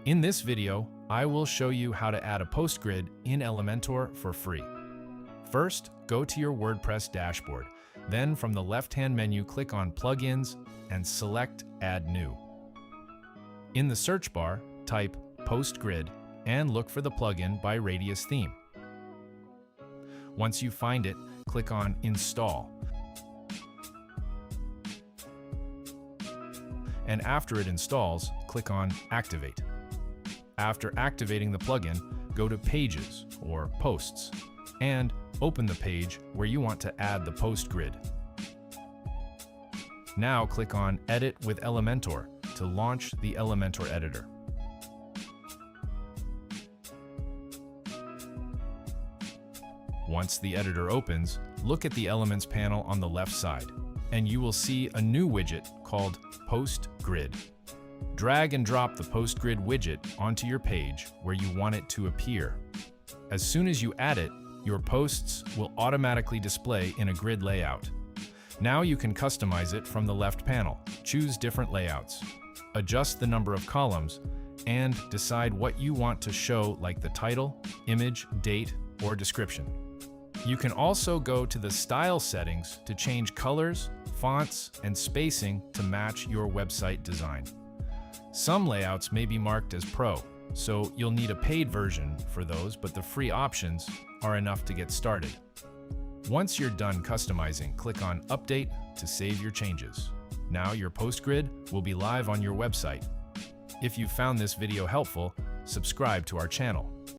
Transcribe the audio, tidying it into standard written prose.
In this video, I will show you how to add a post grid in Elementor for free. First, go to your WordPress dashboard. Then from the left-hand menu, click on Plugins and select Add New. In the search bar, type Post Grid and look for the plugin by Radius Theme. Once you find it, click on Install. And after it installs, click on Activate. After activating the plugin, go to Pages or Posts and open the page where you want to add the post grid. Now click on Edit with Elementor to launch the Elementor editor. Once the editor opens, look at the Elements panel on the left side, and you will see a new widget called Post Grid. Drag and drop the Post Grid widget onto your page where you want it to appear. As soon as you add it, your posts will automatically display in a grid layout. Now you can customize it from the left panel. Choose different layouts, adjust the number of columns, and decide what you want to show, like the title, image, date, or description. You can also go to the style settings to change colors, fonts, and spacing to match your website design. Some layouts may be marked as Pro, so you'll need a paid version for those, but the free options are enough to get started. Once you're done customizing, click on Update to save your changes. Now your post grid will be live on your website. If you found this video helpful, subscribe to our channel.